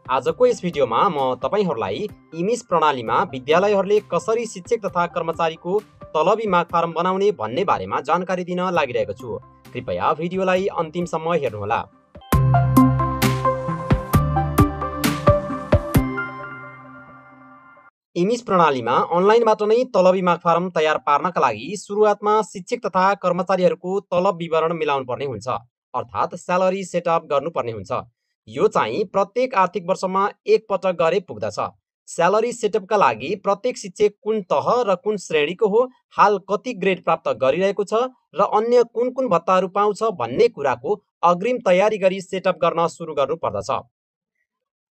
आजको यस भिडियोमा म तपाईहरुलाई इमिस प्रणालीमा विद्यालयहरूले कसरी शिक्षक तथा कर्मचारीको तलबी माग फारम बनाउने भन्ने बारेमा जानकारी दिन लागिरहेको छु। कृपया भिडियोलाई अन्तिमसम्म हेर्नुहोला। इमिस प्रणालीमा अनलाइनबाट नै तलबी माग फारम तयार पार्नका लागि सुरुवातमा शिक्षक तथा कर्मचारीहरूको तलब विवरण मिलाउनु पर्ने हुन्छ, अर्थात् स्यालेरी सेटअप गर्नुपर्ने हुन्छ। यो चाहिँ प्रत्येक आर्थिक वर्षमा एक पटक गरे पुग्दछ। स्यालेरी सेटअपका लागि प्रत्येक शिक्षक कुन तह र कुन श्रेणीको हो, हाल कति ग्रेड प्राप्त गरिरहेको छ र अन्य कुन कुन भत्ताहरू पाउँछ भन्ने कुराको अग्रिम तयारी गरी सेटअप गर्न सुरु गर्नु पर्दछ।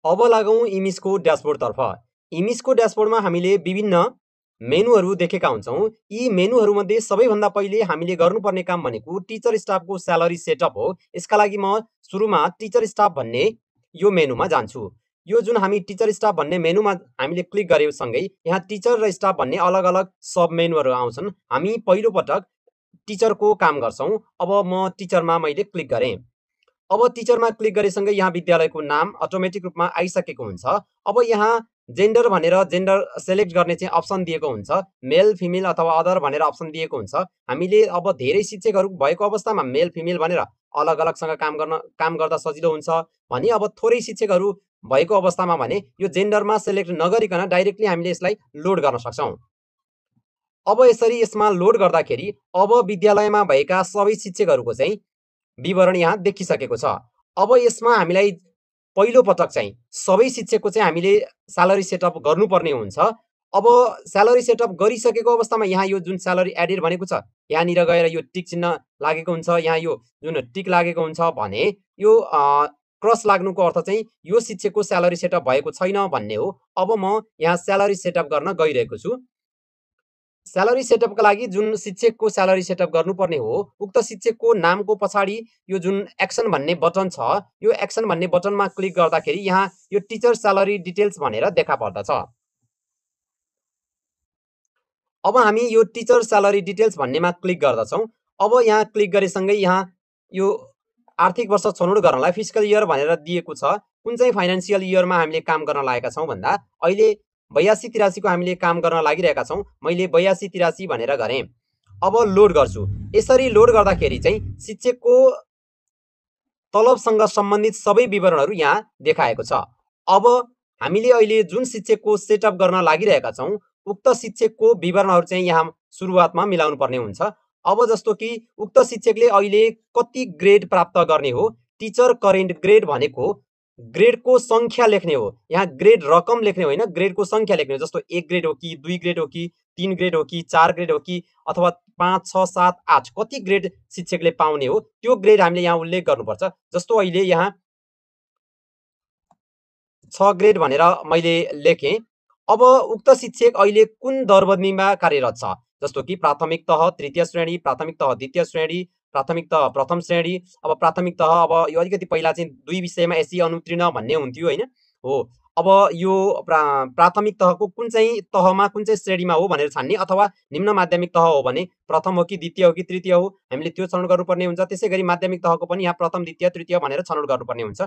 अब लागौं इमिसको ड्यासबोर्डतर्फ। इमिसको ड्यासबोर्डमा हामीले विभिन्न मेनुहरू देखेका हुन्छौँ। यी मेनुहरूमध्ये सबैभन्दा पहिले हामीले गर्नुपर्ने काम भनेको टिचर स्टाफको स्यालेरी सेटअप हो। यसका लागि म सुरुमा टिचर स्टाफ भन्ने यो मेनुमा जान्छु। यो जुन हामी टिचर स्टाफ भन्ने मेनुमा हामीले क्लिक गरेसँगै यहाँ टिचर र स्टाफ भन्ने अलग अलग सब मेनुहरू आउँछन्। हामी पहिलो पटक टिचरको काम गर्छौँ। अब म टिचरमा मैले क्लिक गरेँ। अब टिचरमा क्लिक गरेसँगै यहाँ विद्यालयको नाम अटोमेटिक रूपमा आइसकेको हुन्छ। अब यहाँ जेन्डर भनेर जेन्डर सेलेक्ट गर्ने चाहिँ अप्सन दिएको हुन्छ। मेल फिमेल अथवा अदर भनेर अप्सन दिएको हुन्छ। हामीले अब धेरै शिक्षकहरू भएको अवस्थामा मेल फिमेल भनेर अलग अलगसँग काम गर्दा सजिलो हुन्छ भने अब थोरै शिक्षकहरू भएको अवस्थामा भने यो जेन्डरमा सेलेक्ट नगरिकन डाइरेक्टली हामीले यसलाई लोड गर्न सक्छौँ। अब यसरी यसमा लोड गर्दाखेरि अब विद्यालयमा भएका सबै शिक्षकहरूको चाहिँ विवरण यहाँ देखिसकेको छ। अब यसमा हामीलाई पहिलो पटक चाहिँ सबै शिक्षकको चाहिँ हामीले स्यालेरी सेटअप गर्नुपर्ने हुन्छ। अब स्यालेरी सेटअप गरिसकेको अवस्थामा यहाँ यो जुन स्यालेरी एडेड भनेको छ यहाँनिर गएर यो टिक चिन्ह लागेको हुन्छ। यहाँ यो जुन टिक लागेको हुन्छ भने यो क्रस लाग्नुको अर्थ चाहिँ यो शिक्षकको स्यालेरी सेटअप भएको छैन भन्ने हो। अब म यहाँ स्यालेरी सेटअप गर्न गइरहेको छु। स्यालेरी सेटअपका लागि जुन शिक्षकको स्यालेरी सेटअप गर्नुपर्ने हो उक्त शिक्षकको नामको पछाडि यो जुन एक्सन भन्ने बटन छ, यो एक्सन भन्ने बटनमा क्लिक गर्दाखेरि यहाँ यो टिचर स्यालेरी डिटेल्स भनेर देखा पर्दछ। अब हामी यो टिचर स्यालेरी डिटेल्स भन्नेमा क्लिक गर्दछौँ। अब यहाँ क्लिक गरेसँगै यहाँ यो आर्थिक वर्ष छनौट गर्नलाई फिस्कल इयर भनेर दिएको छ। कुन चाहिँ फाइनान्सियल इयरमा हामीले काम गर्न लागेका छौँ भन्दा अहिले 82-83 को हामीले काम गर्न लागिरहेका छौँ। मैले 82-83 भनेर गरेँ। अब लोड गर्छु। यसरी लोड गर्दाखेरि चाहिँ शिक्षकको तलबसँग सम्बन्धित सबै विवरणहरू यहाँ देखाएको छ। अब हामीले अहिले जुन शिक्षकको सेटअप गर्न लागिरहेका छौँ उक्त शिक्षकको विवरणहरू चाहिँ यहाँ सुरुवातमा मिलाउनु पर्ने हुन्छ। अब जस्तो कि उक्त शिक्षकले अहिले कति ग्रेड प्राप्त गर्ने हो, टिचर करेन्ट ग्रेड भनेको ग्रेडको संख्या लेख्ने हो। यहाँ ग्रेड रकम लेख्ने होइन, ग्रेडको संख्या लेख्ने हो। जस्तो 1 ग्रेड हो कि 2 ग्रेड हो कि 3 ग्रेड हो कि 4 ग्रेड हो कि अथवा 5, 6, 7, 8 कति ग्रेड शिक्षकले पाउने हो त्यो ग्रेड हामीले यहाँ उल्लेख गर्नुपर्छ। जस्तो अहिले यहाँ 6 ग्रेड भनेर मैले लेखेँ। अब उक्त शिक्षक अहिले कुन दरबन्दीमा कार्यरत छ, जस्तो कि प्राथमिक तह तृतीय श्रेणी, प्राथमिक तह द्वितीय श्रेणी, प्राथमिक तह प्रथम श्रेणी। अब प्राथमिक तह अब यो अलिकति पहिला चाहिँ 2 विषयमा एसई अनुत्तीर्ण भन्ने हुन्थ्यो हैन हो। अब यो प्राथमिक तहको कुन चाहिँ तहमा कुन चाहिँ श्रेणीमा हो भनेर छान्ने, अथवा निम्न माध्यमिक तह हो भने प्रथम हो कि द्वितीय हो कि तृतीय हो हामीले त्यो छनौट गर्नुपर्ने हुन्छ। त्यसैगरी माध्यमिक तहको पनि यहाँ प्रथम द्वितीय तृतीय भनेर छनौट गर्नुपर्ने हुन्छ।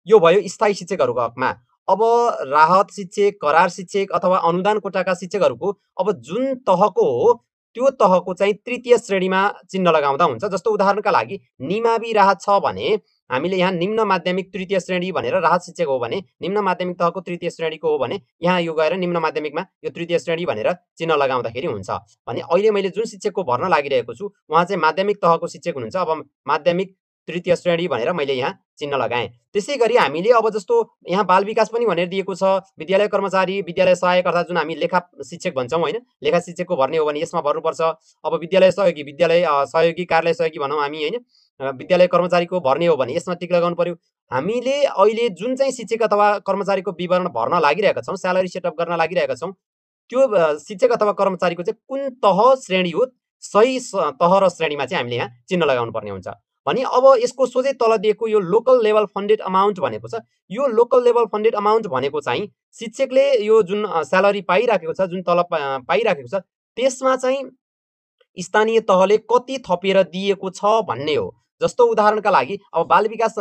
यो भयो स्थायी शिक्षकहरूको हकमा। अब राहत शिक्षक, करार शिक्षक अथवा अनुदान कोटाका शिक्षकहरूको अब जुन तहको हो त्यो तहको चाहिँ तृतीय श्रेणीमा चिन्ह लगाउँदा हुन्छ। जस्तो उदाहरणका लागि निमावि राहत छ भने हामीले यहाँ निम्न माध्यमिक तृतीय श्रेणी भनेर राहत शिक्षक हो भने निम्न माध्यमिक तहको तृतीय श्रेणीको हो भने यहाँ यो गएर निम्न माध्यमिकमा यो तृतीय श्रेणी भनेर चिन्ह लगाउँदाखेरि हुन्छ। भने अहिले मैले जुन शिक्षकको भर्न लागिरहेको छु उहाँ चाहिँ माध्यमिक तहको शिक्षक हुनुहुन्छ। अब माध्यमिक तृतीय श्रेणी भनेर मैले यहाँ चिन्ह लगाएँ। त्यसैगरी हामीले अब जस्तो यहाँ बाल विकास पनि भनेर दिएको छ, विद्यालय कर्मचारी, विद्यालय सहायक अर्थात् जुन हामी लेखा शिक्षक भन्छौँ हैन, लेखा शिक्षकको भर्ने हो भने यसमा भर्नुपर्छ। अब विद्यालय सहयोगी कार्यालय सहयोगी भनौँ हामी हैन, विद्यालय कर्मचारीको भर्ने हो भने यसमा टिक लगाउनु पर्यो। हामीले अहिले जुन चाहिँ शिक्षक अथवा कर्मचारीको विवरण भर्न लागिरहेका छौँ, स्यालेरी सेटअप गर्न लागिरहेका छौँ, त्यो शिक्षक अथवा कर्मचारीको चाहिँ कुन तह श्रेणी हो, सही तह र श्रेणीमा चाहिँ हामीले यहाँ चिन्ह लगाउनु पर्ने हुन्छ। भने अब यसको सोझै तल दिएको यो लोकल लेभल फन्डेड अमाउन्ट भनेको छ। यो लोकल लेभल फन्डेड अमाउन्ट भनेको चाहिँ शिक्षकले यो जुन स्यालेरी पाइराखेको छ, जुन तलब पाइराखेको छ त्यसमा चाहिँ स्थानीय तहले कति थपेर दिएको छ भन्ने हो। जस्तो उदाहरणका लागि अब बाल विकास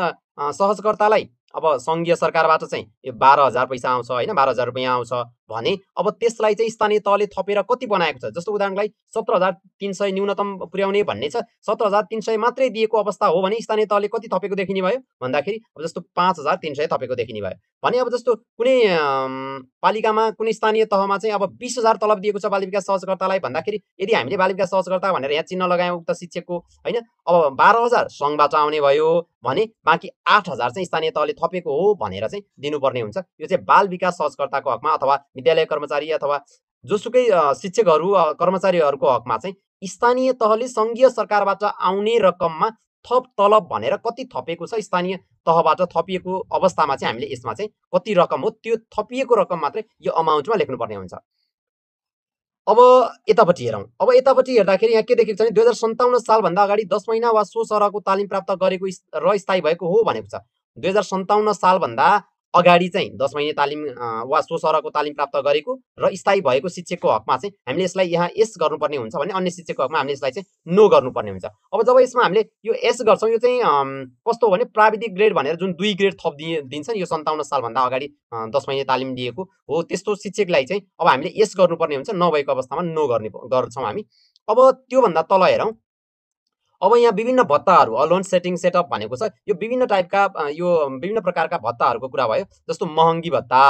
सहजकर्तालाई अब सङ्घीय सरकारबाट चाहिँ यो 12,000 पैसा आउँछ होइन, 12,000 रुपियाँ आउँछ भने अब त्यसलाई चाहिँ स्थानीय तहले थपेर कति बनाएको छ, जस्तो उदाहरणलाई 17,300 न्यूनतम पुर्याउने भन्ने छ, 17,300 मात्रै दिएको अवस्था हो भने स्थानीय तहले कति थपेको देखिने भयो भन्दाखेरि अब जस्तो 5,300 थपेको देखिने भयो भने अब जस्तो कुनै पालिकामा कुनै स्थानीय तहमा चाहिँ अब 20,000 तलब दिएको छ बाल विकास सहजकर्तालाई भन्दाखेरि यदि हामीले बाल विकास सहजकर्ता भनेर यहाँ चिन्ह लगायौँ उक्त शिक्षकको होइन, अब 12,000 सङ्घबाट आउने भयो भने बाँकी 8,000 चाहिँ स्थानीय तहले थपेको हो भनेर चाहिँ दिनुपर्ने हुन्छ। यो चाहिँ बाल विकास सहजकर्ताको हकमा अथवा विद्यालय कर्मचारी अथवा जोसुकै शिक्षकहरू कर्मचारीहरूको हकमा चाहिँ स्थानीय तहले सङ्घीय सरकारबाट आउने रकममा थप तलब भनेर कति थपेको छ स्थानीय तहबाट थपिएको अवस्थामा चाहिँ हामीले यसमा चाहिँ कति रकम हो त्यो थपिएको रकम मात्रै यो अमाउन्टमा लेख्नुपर्ने हुन्छ। अब यतापट्टि हेरौँ। अब यतापट्टि हेर्दाखेरि यहाँ के देखेको छ भने 2057 सालभन्दा अगाडि 10 महिना वा सो सरहको तालिम प्राप्त गरेको र स्थायी भएको हो भनेको छ। 2057 सालभन्दा अगाडि चाहिँ 10 महिने तालिम वा सो सरहको तालिम प्राप्त गरेको र स्थायी भएको शिक्षकको हकमा चाहिँ हामीले यसलाई यहाँ एस गर्नुपर्ने हुन्छ भने अन्य शिक्षकको हकमा हामीले यसलाई चाहिँ नो गर्नुपर्ने हुन्छ। अब जब यसमा हामीले यो एस गर्छौँ यो चाहिँ कस्तो हो भने प्राविधिक ग्रेड भनेर जुन 2 ग्रेड थप दिन्छ नि यो 57 सालभन्दा अगाडि 10 महिने तालिम दिएको हो त्यस्तो शिक्षकलाई चाहिँ अब हामीले एस गर्नुपर्ने हुन्छ, नभएको अवस्थामा नो गर्छौँ हामी। अब त्योभन्दा तल हेरौँ। अब यहाँ विभिन्न भत्ताहरू अलोन सेटिङ सेटअप भनेको छ, यो विभिन्न टाइपका यो विभिन्न प्रकारका भत्ताहरूको कुरा भयो। जस्तो महँगी भत्ता,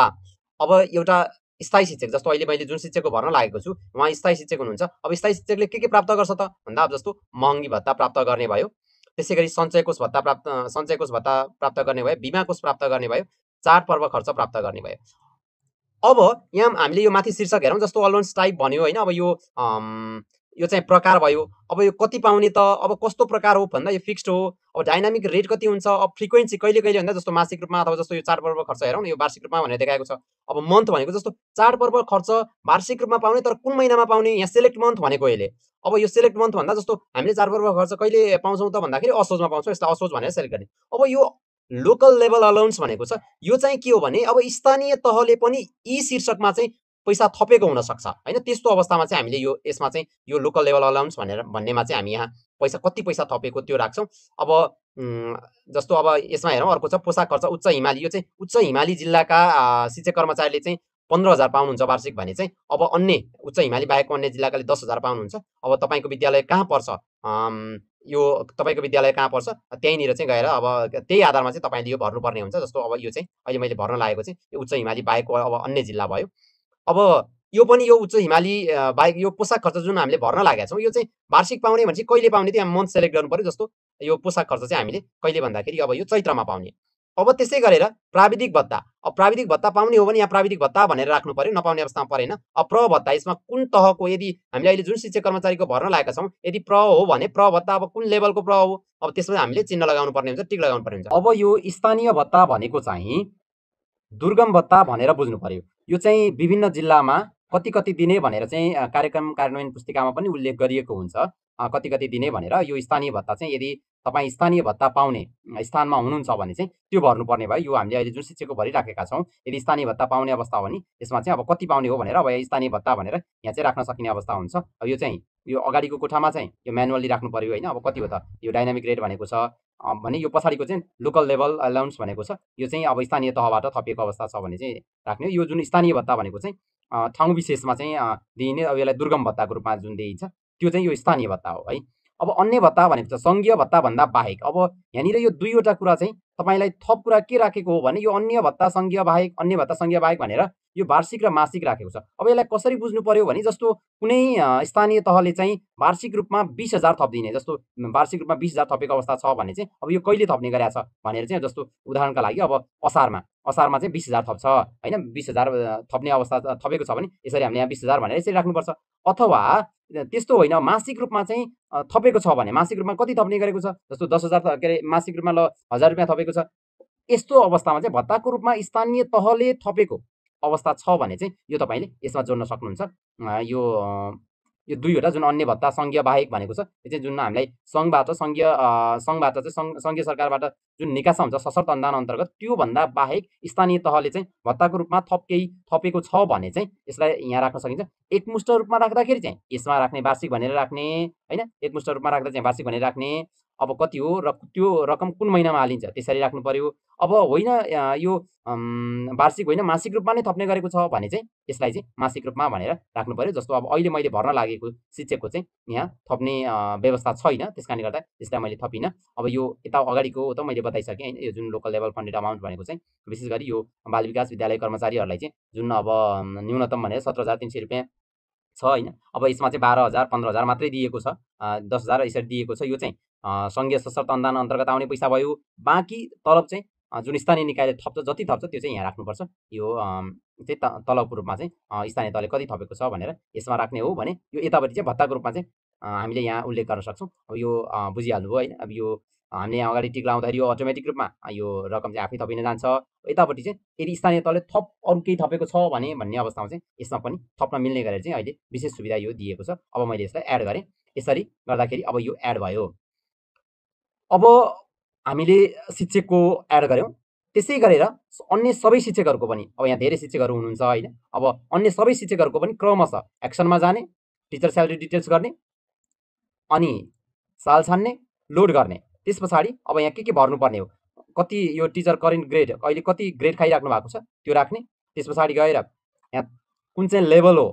अब एउटा स्थायी शिक्षक जस्तो अहिले मैले जुन शिक्षकको भर्न लागेको छु उहाँ स्थायी शिक्षक हुनुहुन्छ। अब स्थायी शिक्षकले के प्राप्त गर्छ त भन्दा अब जस्तो महँगी भत्ता प्राप्त गर्ने भयो, त्यसै गरी सञ्चय कोष भत्ता प्राप्त गर्ने भयो, बिमा कोष प्राप्त गर्ने भयो, चाडपर्व खर्च प्राप्त गर्ने भयो। अब यहाँ हामीले यो माथि शीर्षक हेरौँ। जस्तो अलोन्स टाइप भन्यो होइन, अब यो चाहिँ प्रकार भयो। अब यो कति पाउने त, अब कस्तो प्रकार हो भन्दा यो फिक्स्ड हो। अब डाइनामिक रेट कति हुन्छ, अब फ्रिक्वेन्सी कहिले कहिले भन्दा जस्तो मासिक रूपमा अथवा जस्तो यो चाडपर्व खर्च हेरौँ न यो वार्षिक रूपमा भनेर देखाएको छ। अब मन्थ भनेको जस्तो चाडपर्व खर्च वार्षिक रूपमा पाउने तर कुन महिनामा पाउने, यहाँ सेलेक्ट मन्थ भनेको यसले। अब यो सेलेक्ट मन्थ भन्दा जस्तो हामीले चाडपर्व खर्च कहिले पाउँछौँ त भन्दाखेरि असोजमा पाउँछौँ, यसलाई असोज भनेर सेलेक्ट गर्ने। अब यो लोकल लेभल अलाउन्स भनेको छ, यो चाहिँ के हो भने अब स्थानीय तहले पनि यी शीर्षकमा चाहिँ पैसा थपेको हुनसक्छ होइन। त्यस्तो अवस्थामा चाहिँ हामीले यो यसमा चाहिँ यो लोकल लेभल अलाउन्स भन्नेमा चाहिँ हामी यहाँ कति पैसा थपेको त्यो राख्छौँ। अब जस्तो अब यसमा हेरौँ अर्को छ पोसाक खर्च उच्च हिमाली। यो चाहिँ उच्च हिमाली जिल्लाका शिक्षक कर्मचारीले चाहिँ 15,000 पाउनुहुन्छ वार्षिक भने चाहिँ अब अन्य उच्च हिमाली बाहेकको अन्य जिल्लाकाले 10,000 पाउनुहुन्छ। अब तपाईँको विद्यालय कहाँ पर्छ, यो तपाईँको विद्यालय कहाँ पर्छ त्यहीँनिर चाहिँ गएर अब त्यही आधारमा चाहिँ तपाईँले यो भर्नुपर्ने हुन्छ। जस्तो अब यो चाहिँ अहिले मैले भर्न लागेको चाहिँ यो उच्च हिमाली बाहेकको अब अन्य जिल्ला भयो। अब यो पनि यो उच्च हिमाली बाहेक यो पोसाक खर्च जुन हामीले भर्न लागेका छौँ यो चाहिँ वार्षिक पाउने भनेपछि कहिले पाउने त्यहाँ मन्थ सेलेक्ट गर्नु पर्यो। जस्तो यो पोसाक खर्च चाहिँ हामीले कहिले भन्दाखेरि अब यो चैत्रमा पाउने। अब त्यसै गरेर प्राविधिक भत्ता, अब प्राविधिक भत्ता पाउने हो भने यहाँ प्राविधिक भत्ता भनेर राख्नु पर्यो, नपाउने अवस्थामा परेन। अब प्र भत्ता यसमा कुन तहको, यदि हामीले अहिले जुन शिक्षक कर्मचारीको भर्न लागेका छौँ यदि प्र हो भने प्र भत्ता अब कुन लेभलको प्र हो, अब त्यसमा हामीले चिन्ह लगाउनु पर्ने हुन्छ, टिक लगाउनु पर्ने हुन्छ। अब यो स्थानीय भत्ता भनेको चाहिँ दुर्गम भत्ता भनेर बुझ्नु पर्यो। यो चाहिँ विभिन्न जिल्लामा कति कति दिने भनेर चाहिँ कार्यक्रम कार्यान्वयन पुस्तिकामा पनि उल्लेख गरिएको हुन्छ कति कति दिने भनेर। यो स्थानीय भत्ता चाहिँ यदि तपाईँ स्थानीय भत्ता पाउने स्थानमा हुनुहुन्छ भने चाहिँ त्यो भर्नुपर्ने भयो। यो हामीले अहिले जुन शिक्षकको भरिराखेका छौँ यदि स्थानीय भत्ता पाउने अवस्था हो भने यसमा चाहिँ अब कति पाउने हो भनेर अब स्थानीय भत्ता भनेर यहाँ चाहिँ राख्न सकिने अवस्था हुन्छ। अब यो चाहिँ यो अगाडिको कोठामा चाहिँ यो म्यानुअली राख्नु पर्यो होइन। अब कति हो त यो डाइनामिक रेट भनेको छ भने यो पछाडिको चाहिँ लोकल लेभल अलाउन्स भनेको छ, यो चाहिँ अब स्थानीय तहबाट थपिएको अवस्था छ भने चाहिँ राख्ने। यो जुन स्थानीय भत्ता भनेको चाहिँ ठाउँ विशेषमा चाहिँ दिइने, अब यसलाई दुर्गम भत्ताको रूपमा जुन दिइन्छ त्यो चाहिँ यो स्थानीय भत्ता हो है। अब अन्य भत्ता भनेको छ सङ्घीय भत्ता भन्दा बाहेक। अब यहाँनिर यो दुईवटा कुरा चाहिँ तपाईँलाई थप कुरा के राखेको हो भने यो अन्य भत्ता सङ्घीय बाहेक, अन्य भत्ता सङ्घीय बाहेक भनेर यो वार्षिक र मासिक राखेको छ। अब यसलाई कसरी बुझ्नु पर्यो भने जस्तो कुनै स्थानीय तहले चाहिँ वार्षिक रूपमा 20,000 थप दिने, जस्तो वार्षिक रूपमा 20,000 थपेको अवस्था छ भने चाहिँ अब यो कहिले थप्ने गरेको छ भनेर चाहिँ जस्तो उदाहरणका लागि अब असारमा चाहिँ 20,000 थप्छ होइन, 20,000 थप्ने अवस्था थपेको छ भने यसरी हामीले यहाँ 20,000 भनेर यसरी राख्नुपर्छ। अथवा त्यस्तो होइन मासिक रूपमा चाहिँ थपेको छ भने मासिक रूपमा कति थप्ने गरेको छ, जस्तो 10,000 के अरे मासिक रूपमा ल 1,000 रुपियाँ थपेको छ। यस्तो अवस्थामा चाहिँ भत्ताको रूपमा स्थानीय तहले थपेको अवस्था छ भने चाहिँ यो तपाईँले यसमा जोड्न सक्नुहुन्छ। यो दुईवटा जुन अन्य भत्ता सङ्घीय बाहेक भनेको छ यो चाहिँ जुन हामीलाई सङ्घबाट चाहिँ सङ्घीय सरकारबाट जुन निकासा हुन्छ सशर्त अनुदान अन्तर्गत त्योभन्दा बाहेक स्थानीय तहले चाहिँ भत्ताको रूपमा थप केही थपेको छ भने चाहिँ यसलाई यहाँ राख्न सकिन्छ। एकमुष्ट रूपमा राख्दाखेरि चाहिँ यसमा राख्ने वार्षिक भनेर राख्ने होइन, एकमुष्ट रूपमा राख्दा चाहिँ वार्षिक भनेर राख्ने। अब कति हो र त्यो रकम कुन महिनामा हालिन्छ त्यसरी राख्नु पर्यो। अब होइन यो वार्षिक होइन मासिक रूपमा नै थप्ने गरेको छ भने चाहिँ यसलाई चाहिँ मासिक रूपमा भनेर राख्नु पर्यो। जस्तो अब अहिले मैले भर्न लागेको शिक्षकको चाहिँ यहाँ थप्ने व्यवस्था छैन, त्यस कारणले गर्दा यसलाई मैले थपिनँ। अब यो यता अगाडिको त मैले बताइसकेँ होइन, यो जुन लोकल लेभल फन्डेड अमाउन्ट भनेको चाहिँ विशेष गरी यो बाल विकास विद्यालय कर्मचारीहरूलाई चाहिँ जुन अब न्यूनतम भनेर 17,300 रुपियाँ छ होइन। अब यसमा चाहिँ 12,000 15,000 मात्रै दिएको छ, 10,000 यसरी दिएको छ। यो चाहिँ सङ्घीय सशक्त अनुदान अन्तर्गत आउने पैसा भयो। बाँकी तलब चाहिँ जुन स्थानीय निकायले थप्छ, जति थप्छ त्यो चाहिँ यहाँ राख्नुपर्छ। यो चाहिँ तलबको रूपमा चाहिँ स्थानीय तहले कति थपेको छ भनेर यसमा राख्ने हो भने यो यतापट्टि चाहिँ भत्ताको रूपमा चाहिँ हामीले यहाँ उल्लेख गर्न सक्छौँ। अब यो बुझिहाल्नुभयो होइन। अब यो हामीले यहाँ अगाडि टिक लाउँदाखेरि यो अटोमेटिक रूपमा यो रकम चाहिँ आफै थपिन जान्छ। यतापट्टि चाहिँ यदि स्थानीय तहले थप अरू केही थपेको छ भने भन्ने अवस्थामा चाहिँ यसमा पनि थप्न मिल्ने गरेर चाहिँ अहिले विशेष सुविधा यो दिएको छ। अब मैले यसलाई एड गरेँ। यसरी गर्दाखेरि अब यो एड भयो। अब हामीले शिक्षकको एड गऱ्यौँ। त्यसै गरेर अन्य सबै शिक्षकहरूको पनि, अब यहाँ धेरै शिक्षकहरू हुनुहुन्छ होइन, अब अन्य सबै शिक्षकहरूको पनि क्रमशः एक्सनमा जाने, टिचर स्यालेरी डिटेल्स गर्ने, अनि साल छान्ने, लोड गर्ने। त्यस पछाडि अब यहाँ के भर्नुपर्ने हो, कति यो टिचर करेन्ट ग्रेड अहिले कति ग्रेड खाइराख्नु भएको छ त्यो राख्ने। त्यस पछाडि गएर यहाँ कुन चाहिँ लेभल हो,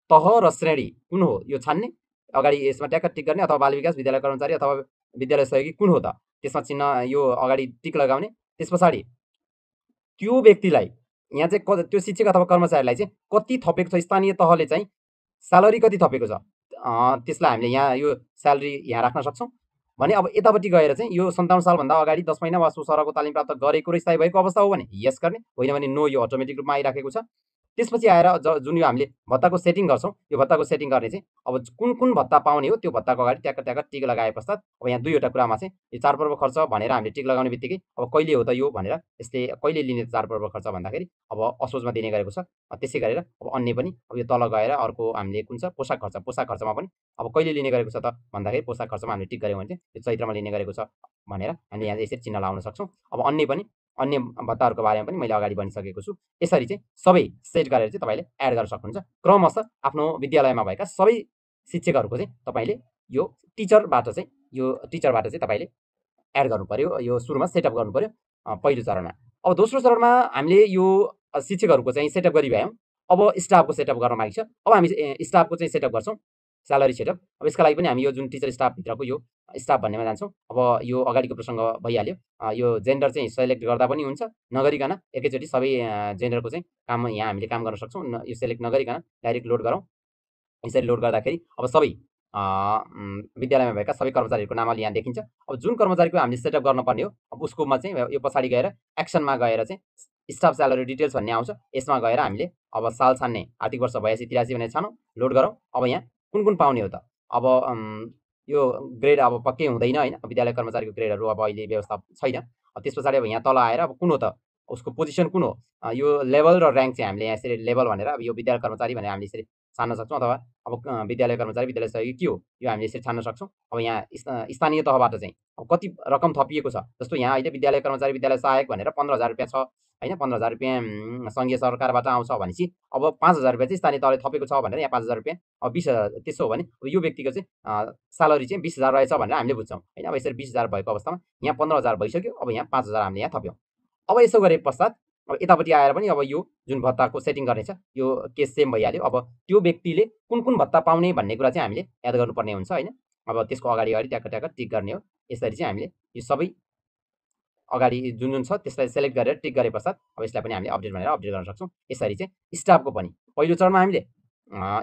तह र श्रेणी कुन हो यो छान्ने। अगाडि यसमा ट्याक्क टिक गर्ने, अथवा बाल विकास विद्यालय कर्मचारी अथवा विद्यालय सहयोगी कुन हो त त्यसमा चिन्ह यो अगाडि टिक लगाउने। त्यस पछाडि त्यो व्यक्तिलाई यहाँ चाहिँ त्यो शिक्षक अथवा कर्मचारीलाई चाहिँ कति थपेको छ, स्थानीय तहले चाहिँ स्यालेरी कति थपेको छ त्यसलाई हामीले यहाँ यो स्यालेरी यहाँ राख्न सक्छौँ भने। अब यतापट्टि गएर चाहिँ यो 57 सालभन्दा अगाडि 10 महिना वा सो सरहको तालिम प्राप्त गरेको र स्थायी भएको अवस्था हो भने यस गर्ने, होइन भने नो, यो अटोमेटिक रूपमा आइराखेको छ। त्यसपछि आएर जुन यो हामीले भत्ताको सेटिङ गर्छौँ, यो भत्ताको सेटिङ गर्ने चाहिँ अब कुन कुन भत्ता पाउने हो त्यो भत्ताको अगाडि ट्याक्क ट्याक्क टिक लगाए पश्चात अब यहाँ दुईवटा कुरामा चाहिँ यो चाडपर्व खर्च भनेर हामीले टिक लगाउने बित्तिकै अब कहिले हो त यो भनेर यसले कहिले लिने चाडपर्व खर्च भन्दाखेरि अब असोजमा दिने गरेको छ। त्यसै गरेर अब अन्य पनि अब यो तल गएर अर्को हामीले कुन छ पोसाक खर्च, पोसाक खर्चमा पनि अब कहिले लिने गरेको छ त भन्दाखेरि पोसाक खर्चमा हामीले टिक गऱ्यौँ भने चाहिँ यो चैत्रमा लिने गरेको छ भनेर हामीले यहाँ यसरी चिन्ह लाउन सक्छौँ। अब अन्य भत्ताहरूको बारेमा पनि मैले अगाडि भनिसकेको छु। यसरी चाहिँ सबै सेट गरेर चाहिँ तपाईँले एड गर्न सक्नुहुन्छ। क्रमशः आफ्नो विद्यालयमा भएका सबै शिक्षकहरूको चाहिँ तपाईँले यो टिचरबाट चाहिँ तपाईँले एड गर्नु पर्यो। यो सुरुमा सेटअप गर्नु पर्यो पहिलो चरणमा। अब दोस्रो चरणमा हामीले यो शिक्षकहरूको चाहिँ सेटअप गरिभ्यौँ। अब स्टाफको सेटअप गर्न बाँकी छ। अब हामी स्टाफको चाहिँ सेटअप गर्छौँ, स्यालेरी सेटअप। अब यसका लागि पनि हामी यो जुन टिचर स्टाफभित्रको यो स्टाफ भन्नेमा जान्छौँ। अब यो अगाडिको प्रसङ्ग भइहाल्यो। यो जेन्डर चाहिँ सेलेक्ट गर्दा पनि हुन्छ, नगरिकन एकैचोटि सबै जेन्डरको चाहिँ काम यहाँ हामीले काम गर्न सक्छौँ। यो सेलेक्ट नगरिकन डाइरेक्ट लोड गरौँ। यसरी लोड गर्दाखेरि अब सबै विद्यालयमा भएका सबै कर्मचारीहरूको नामावली यहाँ देखिन्छ। अब जुन कर्मचारीको हामीले सेटअप गर्नुपर्ने हो अब उसकोमा चाहिँ यो पछाडि गएर एक्सनमा गएर चाहिँ स्टाफ स्यालेरी डिटेल्स भन्ने आउँछ। यसमा गएर हामीले अब साल छान्ने आर्थिक वर्ष 82-83 भनेर छानौँ, लोड गरौँ। अब यहाँ कुन कुन पाउने हो त, अब यो ग्रेड अब पक्कै हुँदैन होइन, विद्यालय कर्मचारीको ग्रेडहरू अब अहिले व्यवस्था छैन। त्यस पछाडि अब यहाँ तल आएर अब कुन हो त उसको पोजिसन कुन हो, यो लेभल र ऱ्याङ्क चाहिँ हामीले यहाँ यसरी लेभल भनेर अब यो विद्यालय कर्मचारी भनेर हामीले यसरी छान्न सक्छौँ, अथवा अब विद्यालय कर्मचारी विद्यालय सहयोगी के हो यो हामीले यसरी छान्न सक्छौँ। अब यहाँ स्थानीय तहबाट चाहिँ अब कति रकम थपिएको छ, जस्तो यहाँ अहिले विद्यालय कर्मचारी विद्यालय सहायक भनेर 15,000 रुपियाँ छ होइन, 15,000 रुपियाँ सङ्घीय सरकारबाट आउँछ भनेपछि अब 5,000 रुपियाँ चाहिँ स्थानीय तहले थपेको छ भनेर यहाँ 5,000 रुपियाँ अब 20,000, त्यसो हो भने यो व्यक्तिको चाहिँ स्यालेरी चाहिँ 20,000 रहेछ भनेर हामीले बुझ्छौँ होइन। अब यसरी 20,000 भएको अवस्थामा यहाँ 15,000 भइसक्यो। अब यहाँ 5,000 हामीले यहाँ थप्यौँ। अब यसो गरे पश्चात अब यतापट्टि आएर पनि अब यो जुन भत्ताको सेटिङ गर्ने छ यो केस सेम भइहाल्यो। अब त्यो व्यक्तिले कुन कुन भत्ता पाउने भन्ने कुरा चाहिँ हामीले याद गर्नुपर्ने हुन्छ होइन। अब त्यसको अगाडि ट्याक्क ट्याक्क टिक गर्ने हो। यसरी चाहिँ हामीले यो सबै अगाडि जुन जुन छ त्यसलाई सेलेक्ट गरेर टिक गरे पश्चात अब यसलाई पनि हामीले अपडेट भनेर अपडेट गर्न सक्छौँ। यसरी चाहिँ स्टाफको पनि पहिलो चरणमा हामीले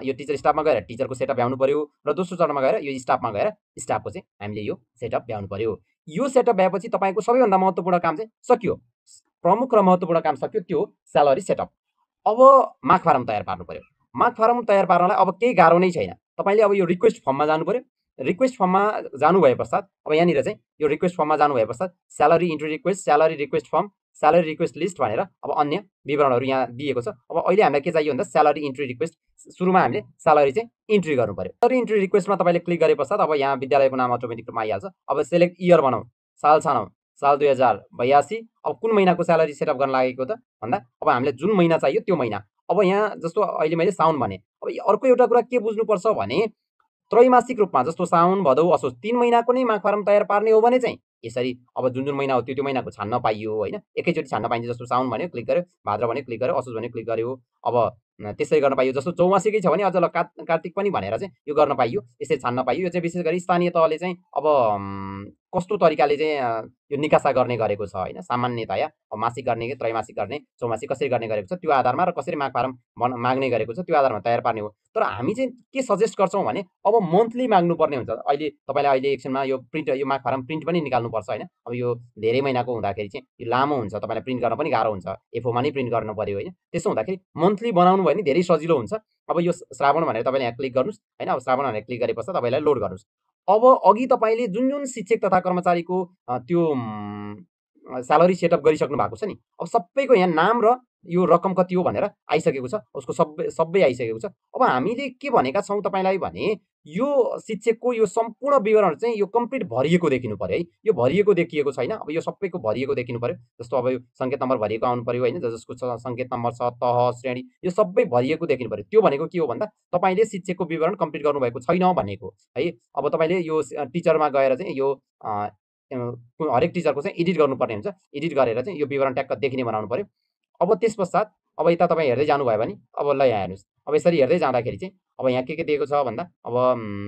यो टिचर स्टाफमा गएर टिचरको सेटअप भ्याउनु पर्यो र दोस्रो चरणमा गएर यो स्टाफमा गएर स्टाफको चाहिँ हामीले यो सेटअप भ्याउनु पर्यो। यो सेटअप भएपछि तपाईँको सबैभन्दा महत्त्वपूर्ण काम चाहिँ सकियो, प्रमुख र महत्त्वपूर्ण काम सक्यो, त्यो हो स्यालेरी सेटअप। अब माग फारम तयार पार्नु पर्यो। माग फारम तयार पार्नलाई अब केही गाह्रो नै छैन। तपाईँले अब यो रिक्वेस्ट फर्ममा जानु पर्यो। रिक्वेस्ट फर्ममा जानुभए पश्चात अब यहाँनिर चाहिँ यो रिक्वेस्ट फर्ममा जानुभए पश्चात salary entry request, salary request form, salary request list भनेर अब अन्य विवरणहरू यहाँ दिएको छ। अब अहिले हामीलाई के चाहियो भन्दा स्यालेरी इन्ट्री रिक्वेस्ट। सुरुमा हामीले स्यालेरी चाहिँ इन्ट्री गर्नु पर्यो। स्यालेरी इन्ट्री रिक्वेस्टमा तपाईँले क्लिक गरे पश्चात अब यहाँ विद्यालयको नाम अटोमेटिक रूपमा आइहाल्छ। अब सेलेक्ट इयर बनाऊ, साल छानौँ, साल 2082। अब कुन महिनाको स्यालेरी सेटअप गर्न लागेको त भन्दा अब हामीले जुन महिना चाहियो त्यो महिना। अब यहाँ जस्तो अहिले मैले साउन भने, अब अर्को एउटा कुरा के बुझ्नुपर्छ भने त्रैमासिक रूपमा जस्तो साउन भदौ असोज 3 महिनाको नै माग फारम तयार पार्ने हो भने चाहिँ यसरी अब जुन महिना हो त्यो महिनाको छान्न पाइयो होइन, एकैचोटि छान्न पाइन्छ। जस्तो साउन भन्यो क्लिक गर्यो, भाद्र भन्यो क्लिक गर्यो, असोज भन्यो क्लिक गर्यो। अब त्यसरी गर्न पाइयो। जस्तो चौमासिकै छ भने अझ ल कार्तिक पनि भनेर चाहिँ यो गर्न पाइयो, यसरी छान्न पाइयो। यो चाहिँ विशेष गरी स्थानीय तहले चाहिँ अब कस्तो तरिकाले चाहिँ यो निकासा गर्ने गरेको छ होइन, सामान्यतया मासिक गर्ने कि त्रैमासिक गर्ने, चौमासिक कसरी गर्ने गरेको छ त्यो आधारमा र कसरी माग फारम माग्ने गरेको छ त्यो आधारमा तयार पार्ने हो। तर हामी चाहिँ के सजेस्ट गर्छौँ भने अब मन्थली माग्नुपर्ने हुन्छ। अहिले तपाईँले अहिले एकछिनमा यो प्रिन्ट यो माग फारम प्रिन्ट पनि निकाल्नुपर्छ होइन। अब यो धेरै महिनाको हुँदाखेरि चाहिँ यो लामो हुन्छ, तपाईँलाई प्रिन्ट गर्न पनि गाह्रो हुन्छ, एफओमा नै प्रिन्ट गर्नु पऱ्यो होइन। त्यसो हुँदाखेरि मन्थली बनाउनु भयो भने धेरै सजिलो हुन्छ। अब यो श्रावण भनेर तपाईँले यहाँ क्लिक गर्नुहोस् होइन। अब श्रावण भनेर क्लिक गरे पश्चात तपाईँलाई लोड गर्नुहोस्। अब अघि तपाईँले जुन जुन शिक्षक तथा कर्मचारीको त्यो स्यालेरी सेटअप गरिसक्नु भएको छ नि, अब सबैको यहाँ नाम र यो रकम कति हो भनेर आइसकेको छ, उसको सबै आइसकेको छ। अब हामीले के भनेका छौँ तपाईँलाई भने यो शिक्षकको यो सम्पूर्ण विवरण चाहिँ यो कम्प्लिट भरिएको देखिनु पर्यो है। यो भरिएको देखिएको छैन, अब यो सबैको भरिएको देखिनु पर्यो। जस्तो अब यो सङ्केत नम्बर भरिएको आउनु पर्यो होइन, जसको सङ्केत नम्बर छ, तह, श्रेणी, यो सबै भरिएको देखिनु पर्यो। त्यो भनेको के हो भन्दा तपाईँले शिक्षकको विवरण कम्प्लिट गर्नुभएको छैन भनेको है। अब तपाईँले यो टिचरमा गएर चाहिँ यो हरेक टिचरको चाहिँ एडिट गर्नुपर्ने हुन्छ। एडिट गरेर चाहिँ यो विवरण ट्याक्क देखिने बनाउनु पर्यो। अब त्यस पश्चात अब यता तपाईँ हेर्दै जानुभयो भने अब ल यहाँ हेर्नुहोस्। अब यसरी हेर्दै जाँदाखेरि चाहिँ अब यहाँ के दिएको छ भन्दा अब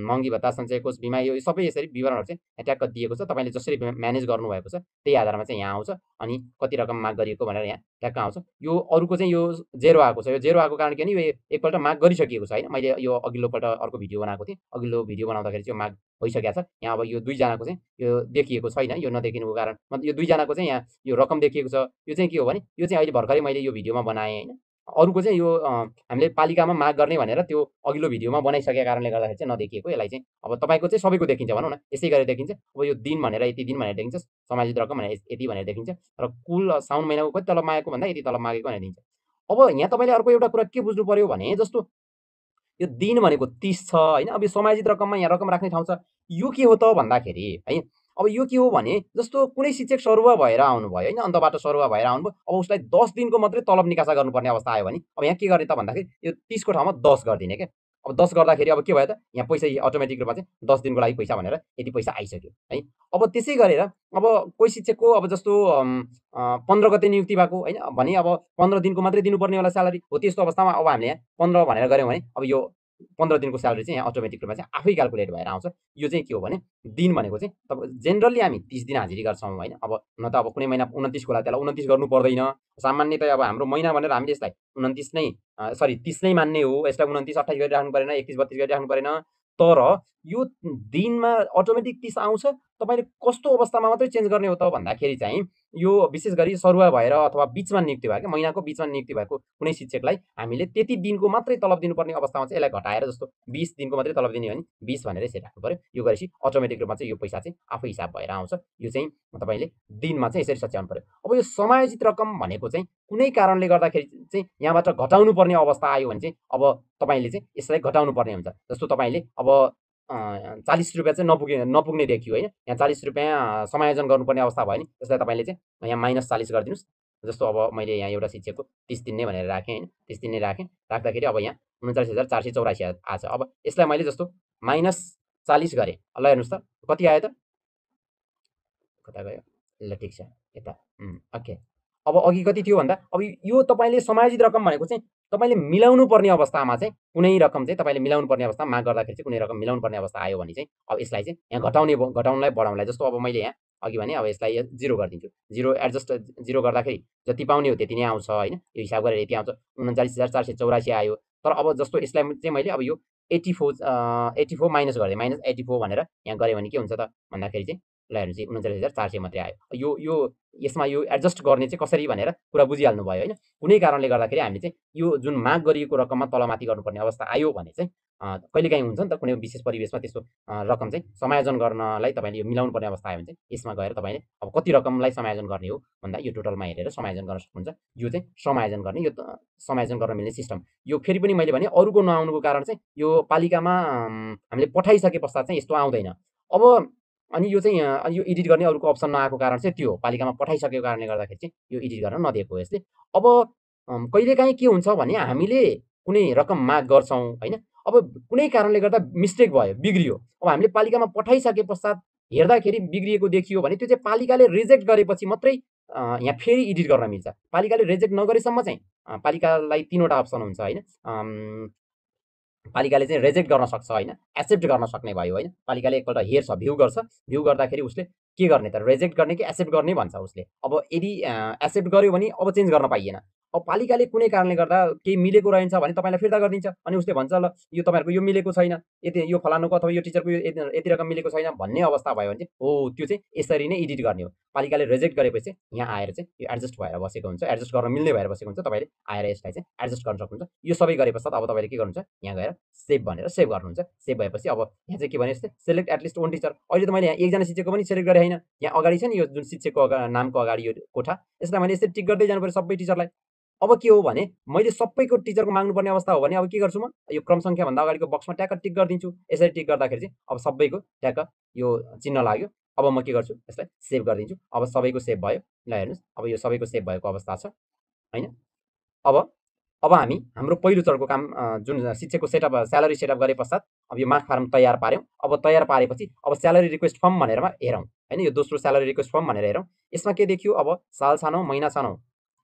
महँगी भत्ता, सञ्चय कोष, बिमा, यो सबै यसरी विवरणहरू चाहिँ यहाँ ट्याक्क दिएको छ। तपाईँले जसरी म्यानेज गर्नुभएको छ त्यही आधारमा चाहिँ यहाँ आउँछ। अनि कति रकम माग गरिएको भनेर यहाँ ट्याक्क आउँछ। यो अरूको चाहिँ यो जेरो आएको छ। यो जेरो आएको कारण के नि, यो एकपल्ट माग गरिसकिएको छ होइन। मैले यो अघिल्लोपल्ट अर्को भिडियो बनाएको थिएँ, अघिल्लो भिडियो बनाउँदाखेरि चाहिँ माग भइसकेको छ। यहाँ अब यो दुईजनाको चाहिँ यो देखिएको छैन, यो नदेखिनुको कारण मतलब यो दुईजनाको चाहिँ यहाँ यो रकम देखिएको छ। यो चाहिँ के हो भने यो चाहिँ अहिले भर्खरै मैले यो भिडियोमा बनाएँ होइन। अरूको चाहिँ यो हामीले पालिकामा माग गर्ने भनेर त्यो अघिल्लो भिडियोमा बनाइसकेको कारणले गर्दाखेरि चाहिँ नदेखिएको। यसलाई चाहिँ अब तपाईँको चाहिँ सबैको देखिन्छ भनौँ न, यसै गरेर देखिन्छ। अब यो दिन भनेर यति दिन भनेर देखिन्छ, समाजित रकम भनेर यति भनेर देखिन्छ, र कुल साउन महिनाको कति तलब मागेको भन्दा यति तलब मागेको भनेर दिन्छ। अब यहाँ तपाईँले अर्को एउटा कुरा के बुझ्नु पर्यो भने जस्तो यो दिन भनेको 30 छ होइन। अब यो समाजित रकममा यहाँ रकम राख्ने ठाउँ छ। यो के हो त भन्दाखेरि है, अब यो के हो भने जस्तो कुनै शिक्षक सरुवा भएर आउनुभयो होइन, अन्तबाट सरुवा भएर आउनुभयो, अब उसलाई 10 दिनको मात्रै तलब निकासा गर्नुपर्ने अवस्था आयो भने अब यहाँ के गर्ने त भन्दाखेरि यो 30 को ठाउँमा 10 गरिदिने क्या। अब 10 गर्दाखेरि अब के भयो त, यहाँ पैसा अटोमेटिक रूपमा चाहिँ 10 दिनको लागि पैसा भनेर यति पैसा आइसक्यो है। अब त्यसै गरेर अब कोही शिक्षकको अब जस्तो 15 गते नियुक्ति भएको होइन भने अब 15 दिनको मात्रै दिनुपर्ने होला स्यालेरी हो। त्यस्तो अवस्थामा अब हामीले यहाँ 15 भनेर गऱ्यौँ भने अब यो 15 दिनको स्यालेरी चाहिँ यहाँ अटोमेटिक रूपमा चाहिँ आफै क्यालकुलेट भएर आउँछ। यो चाहिँ के हो भने दिन भनेको चाहिँ तपाईँ जेनरली हामी 30 दिन हाजिरी गर्छौँ होइन। अब न त अब कुनै महिना 29 होला, त्यसलाई 29 गर्नु पर्दैन। सामान्यतया अब हाम्रो महिना भनेर हामीले यसलाई 29 नै 30 नै मान्ने हो। यसलाई 29, 28 गरी राख्नु परेन, 31, 32 गरी राख्नु परेन। तर यो दिनमा अटोमेटिक 30 आउँछ। तपाईँले कस्तो अवस्थामा मात्रै चेन्ज गर्ने हो त भन्दाखेरि चाहिँ यो विशेष गरी सरुवा भएर अथवा बिचमा नियुक्ति भएको, महिनाको बिचमा नियुक्ति भएको कुनै शिक्षकलाई हामीले त्यति दिनको मात्रै तलब दिनुपर्ने अवस्थामा चाहिँ यसलाई घटाएर जस्तो 20 दिनको मात्रै तलब दिने हो भने 20 भनेर यसरी राख्नु पर्यो। यो गरेपछि अटोमेटिक रूपमा चाहिँ यो पैसा चाहिँ आफै हिसाब भएर आउँछ। यो चाहिँ तपाईँले दिनमा चाहिँ यसरी सच्याउनु पर्यो। अब यो समायोजित रकम भनेको चाहिँ कुनै कारणले गर्दाखेरि चाहिँ यहाँबाट घटाउनु पर्ने अवस्था आयो भने चाहिँ अब तपाईँले चाहिँ यसलाई घटाउनु पर्ने हुन्छ। जस्तो तपाईँले अब 40 रुपियाँ चाहिँ नपुग्ने देखियो होइन, यहाँ 40 रुपियाँ समायोजन गर्नुपर्ने अवस्था भयो नि, त्यसलाई तपाईँले चाहिँ यहाँ -40 गरिदिनुहोस्। जस्तो अब मैले यहाँ एउटा शिक्षकको 30 दिन नै भनेर राखेँ होइन, 30 दिन नै राखेँ। राख्दाखेरि अब यहाँ 39,484 आएको छ। अब यसलाई मैले जस्तो -40 गरेँ, ल हेर्नुहोस् त कति आयो त, कता गयो, ल ठिक छ यता ओके। अब अघि कति थियो भन्दा अब यो तपाईँले समायोजित रकम भनेको चाहिँ तपाईँले मिलाउनु पर्ने अवस्थामा चाहिँ कुनै रकम चाहिँ तपाईँले मिलाउनु पर्ने अवस्थामा माग गर्दाखेरि चाहिँ कुनै रकम मिलाउनु पर्ने अवस्था आयो भने चाहिँ अब यसलाई चाहिँ यहाँ घटाउनलाई बढाउनलाई, जस्तो अब मैले यहाँ अघि भने अब यसलाई 0 गरिदिन्छु। 0 एडजस्ट 0 गर्दाखेरि जति पाउने हो त्यति नै आउँछ होइन। यो हिसाब गरेर यति आउँछ, 39,484 आयो। तर अब जस्तो यसलाई चाहिँ मैले अब यो 84 माइनस गरिदिएँ, -84 भनेर यहाँ गऱ्यो भने के हुन्छ त भन्दाखेरि चाहिँ ल हेर्नुहोस् 39,400 मात्रै आयो। यो यसमा यो एडजस्ट गर्ने चाहिँ कसरी भनेर कुरा बुझिहाल्नु भयो होइन। कुनै कारणले गर्दाखेरि हामीले चाहिँ यो जुन माग गरिएको रकममा तलमाथि गर्नुपर्ने अवस्था आयो भने चाहिँ कहिलेकाहीँ हुन्छ नि त कुनै विशेष परिवेशमा त्यस्तो रकम चाहिँ समायोजन गर्नलाई तपाईँले यो मिलाउनु पर्ने अवस्था आयो भने चाहिँ यसमा गएर तपाईँले अब कति रकमलाई समायोजन गर्ने हो भन्दा यो टोटलमा हेरेर समायोजन गर्न सक्नुहुन्छ। यो चाहिँ समायोजन गर्ने, यो समायोजन गर्न मिल्ने सिस्टम। यो फेरि पनि मैले भने अरूको नआउनुको कारण चाहिँ यो पालिकामा हामीले पठाइसके पश्चात चाहिँ यस्तो आउँदैन। अब अनि यो चाहिँ अनि यो एडिट गर्ने अरूको अप्सन नआएको कारण चाहिँ त्यो हो, पालिकामा पठाइसकेको कारणले गर्दाखेरि चाहिँ यो एडिट गर्न नदिएको यसले। अब कहिलेकाहीँ के हुन्छ भने हामीले कुनै रकम माग गर्छौँ होइन, अब कुनै कारणले गर्दा मिस्टेक भयो, बिग्रियो, अब हामीले पालिकामा पठाइसके पश्चात हेर्दाखेरि बिग्रिएको देखियो भने त्यो चाहिँ पालिकाले रिजेक्ट गरेपछि मात्रै यहाँ फेरि एडिट गर्न मिल्छ। पालिकाले रिजेक्ट नगरेसम्म चाहिँ पालिकालाई 3 वटा अप्सन हुन्छ होइन। पालिकाले चाहिँ रिजेक्ट गर्न सक्छ होइन, एक्सेप्ट गर्न सक्ने भयो होइन। पालिकाले एकपल्ट हेर्छ, भ्यू गर्छ, भ्यू गर्दाखेरि उसले के गर्ने त, रिजेक्ट गर्ने कि एक्सेप्ट गर्ने भन्छ उसले। अब यदि एक्सेप्ट गर्यो भने अब चेन्ज गर्न पाइएन। अब पालिकाले कुनै कारणले गर्दा केही मिलेको रहन्छ भने तपाईँलाई फिर्ता गरिदिन्छ, अनि उसले भन्छ ल यो तपाईँहरूको यो मिलेको छैन, यति यो फलानुको अथवा यो टिचरको यति रकम मिलेको छैन भन्ने अवस्था भयो भने चाहिँ हो त्यो चाहिँ यसरी नै एडिट गर्ने हो। पालिकाले रिजेक्ट गरेपछि यहाँ आएर चाहिँ यो एडजस्ट भएर बसेको हुन्छ, एडजस्ट गर्न मिल्ने भएर बसेको हुन्छ, तपाईँले आएर यसलाई चाहिँ एडजस्ट गर्न सक्नुहुन्छ। यो सबै गरे पश्चात अब तपाईँले के गर्नुहुन्छ, यहाँ गएर सेभ भनेर सेभ गर्नुहुन्छ। सेभ भएपछि अब यहाँ चाहिँ के भने जस्तै सेलेक्ट एटलिस्ट 1 टिचर। अहिले त मैले यहाँ एकजना शिक्षकको पनि सेलेक्ट गरेँ होइन, यहाँ अगाडि छ नि यो जुन शिक्षकको नामको अगाडि यो कोठा, यसलाई मैले यसरी टिक गर्दै जानु पर्यो सबै टिचरलाई। अब के हो भने मैले सबैको टिचरको माग्नुपर्ने अवस्था हो भने अब के गर्छु म, यो क्रम सङ्ख्याभन्दा अगाडिको बक्समा ट्याक्क टिक गरिदिन्छु। यसरी टिक गर्दाखेरि चाहिँ अब सबैको ट्याक्क यो चिन्ह लाग्यो। अब म के गर्छु, यसलाई सेभ गरिदिन्छु। अब सबैको सेभ भयो। ल हेर्नुहोस्, अब यो सबैको सेभ भएको अवस्था छ होइन। अब हामी हाम्रो पहिलो चरणको काम जुन शिक्षकको सेटअप स्यालेरी सेटअप गरे पश्चात अब यो माग फारम तयार पार्यौँ। अब तयार पारेपछि अब स्यालेरी रिक्वेस्ट फर्म भनेरमा हेरौँ होइन, यो दोस्रो स्यालेरी रिक्वेस्ट फर्म भनेर हेरौँ। यसमा के देखियो, अब साल छानौँ, महिना छानौँ,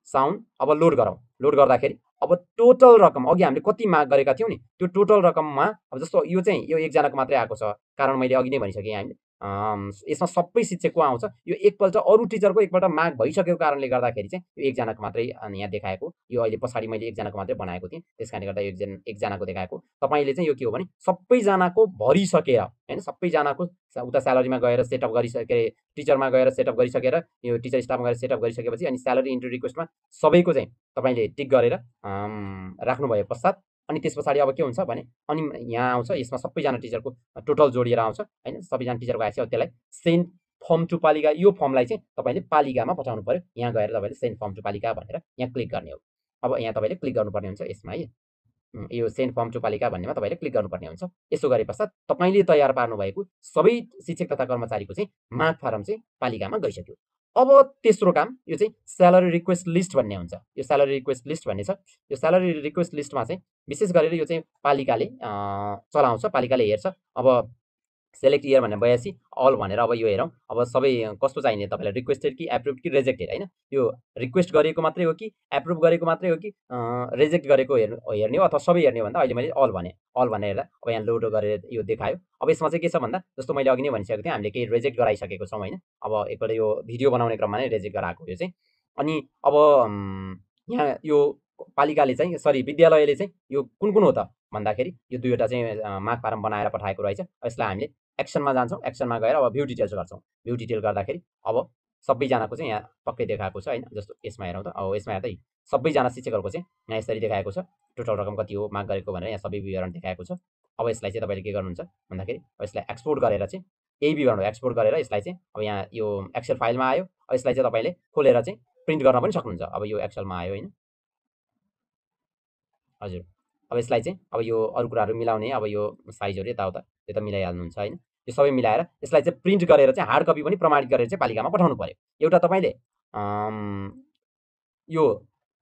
साउन। अब लोड गरौँ। लोड गर्दाखेरि अब टोटल रकम अघि हामीले कति माग गरेका थियौँ नि त्यो टोटल रकममा अब जस्तो यो चाहिँ यो एकजनाको मात्रै आएको छ, कारण मैले अघि नै भनिसकेँ हामीले यसमा सबै शिक्षकको आउँछ। यो एकपल्ट अरू टिचरको एकपल्ट माग भइसकेको कारणले गर्दाखेरि चाहिँ यो एकजनाको मात्रै यहाँ देखाएको। यो अहिले पछाडि मैले एकजनाको मात्रै बनाएको थिएँ, त्यस कारणले गर्दा एकजनाको देखाएको। तपाईँले चाहिँ यो के हो भने सबैजनाको भरिसकेर होइन, सबैजनाको उता स्यालेरीमा गएर सेटअप गरिसके, टिचरमा गएर सेटअप गरिसकेर, यो टिचर स्टाफमा गएर सेटअप गरिसकेपछि अनि स्यालेरी इन्ट्री रिक्वेस्टमा सबैको चाहिँ तपाईँले टिक गरेर राख्नु भए पश्चात अनि त्यस पछाडि अब के हुन्छ भने अनि यहाँ आउँछ, यसमा सबैजना टिचरको टोटल जोडिएर आउँछ होइन। सबैजना टिचरको आएपछि अब त्यसलाई सेन्ड फर्म टु पालिका, यो फर्मलाई चाहिँ तपाईँले पालिकामा पठाउनु पर्यो। यहाँ गएर तपाईँले सेन्ड फर्म टु पालिका भनेर यहाँ क्लिक गर्ने हो। अब यहाँ तपाईँले क्लिक गर्नुपर्ने हुन्छ यसमा है, यो सेन्ड फर्म टु पालिका भन्नेमा तपाईँले क्लिक गर्नुपर्ने हुन्छ। यसो गरे पश्चात तपाईँले तयार पार्नुभएको सबै शिक्षक तथा कर्मचारीको चाहिँ माग फारम चाहिँ पालिकामा गइसक्यो। अब तेस्रो काम यो चाहिँ स्यालेरी रिक्वेस्ट लिस्ट भन्ने हुन्छ। यो स्यालेरी रिक्वेस्ट लिस्ट भन्ने छ। यो स्यालेरी रिक्वेस्ट लिस्टमा चाहिँ विशेष गरेर यो चाहिँ पालिकाले चलाउँछ, पालिकाले हेर्छ। अब सेलेक्ट इयर भनेर 82 अल भनेर अब यो हेरौँ। अब सबै कस्तो चाहिने तपाईँलाई, रिक्वेस्टेड कि एप्रुभ कि रिजेक्टेड होइन। यो रिक्वेस्ट गरेको मात्रै हो कि एप्रुभ गरेको मात्रै हो कि रिजेक्ट गरेको हेर्ने हो अथवा सबै हेर्ने हो भन्दा अहिले मैले अल भने, अल भनेर हेर्दा अब यहाँ लोड गरेर यो देखायो। अब यसमा चाहिँ के छ भन्दा जस्तो मैले अघि नै भनिसकेको थिएँ हामीले केही रिजेक्ट गराइसकेको छौँ होइन। अब एकपल्ट यो भिडियो बनाउने क्रममा नै रिजेक्ट गराएको यो चाहिँ। अनि अब यहाँ यो पालिकाले चाहिँ सरी विद्यालयले चाहिँ यो कुन कुन हो त भन्दाखेरि यो 2वटा चाहिँ माग फारम बनाएर पठाएको रहेछ। यसलाई हामीले एक्सनमा जान्छौँ, एक्सनमा गएर अब भ्यू डिटेल्स गर्छौँ। भ्यू डिटेल गर्दाखेरि अब सबैजनाको चाहिँ यहाँ पक्कै देखाएको छ होइन। जस्तो यसमा हेरौँ त, अब यसमा हेर्दै सबैजना शिक्षकहरूको चाहिँ यहाँ यसरी देखाएको छ, टोटल रकम कति हो माग गरेको भनेर यहाँ सबै विवरण देखाएको छ। अब यसलाई चाहिँ तपाईँले के गर्नुहुन्छ भन्दाखेरि अब यसलाई एक्सपोर्ट गरेर चाहिँ यही विवरण एक्सपोर्ट गरेर यसलाई चाहिँ अब यहाँ यो एक्सेल फाइलमा आयो। अब यसलाई चाहिँ तपाईँले खोलेर चाहिँ प्रिन्ट गर्न पनि सक्नुहुन्छ। अब यो एक्सेलमा आयो होइन हजुर। अब यसलाई चाहिँ अब यो अरू कुराहरू मिलाउने, अब यो साइजहरू यताउता त्यो त मिलाइहाल्नुहुन्छ होइन। यो सबै मिलाएर यसलाई चाहिँ प्रिन्ट गरेर चाहिँ हार्ड कपी पनि प्रमाणित गरेर चाहिँ पालिकामा पठाउनु पर्यो। एउटा तपाईँले यो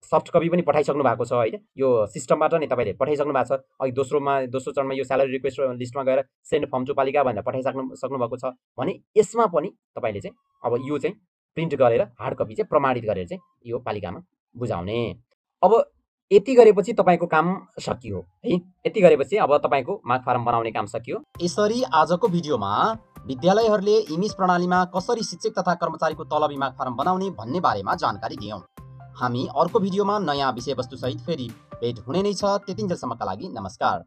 सफ्ट कपी पनि पठाइसक्नु भएको छ होइन, यो सिस्टमबाट नै तपाईँले पठाइसक्नु भएको छ। अघि दोस्रो चरणमा यो स्यालेरी रिक्वेस्ट लिस्टमा गएर सेन्ड फर्म टु पालिका भनेर पठाइसक्नु भएको छ भने यसमा पनि तपाईँले चाहिँ अब यो चाहिँ प्रिन्ट गरेर हार्ड कपी चाहिँ प्रमाणित गरेर चाहिँ यो पालिकामा बुझाउने। अब यति गरेपछि तपाईँको काम सकियो है। यति गरेपछि अब तपाईँको माग फारम बनाउने काम सकियो। यसरी आजको भिडियोमा विद्यालयहरूले इमेज प्रणालीमा कसरी शिक्षक तथा कर्मचारीको तलबी माग फारम बनाउने भन्ने बारेमा जानकारी दियौँ। हामी अर्को भिडियोमा नयाँ विषयवस्तु सहित फेरि भेट हुने नै छ। त्यतिन्जेलसम्मका लागि नमस्कार।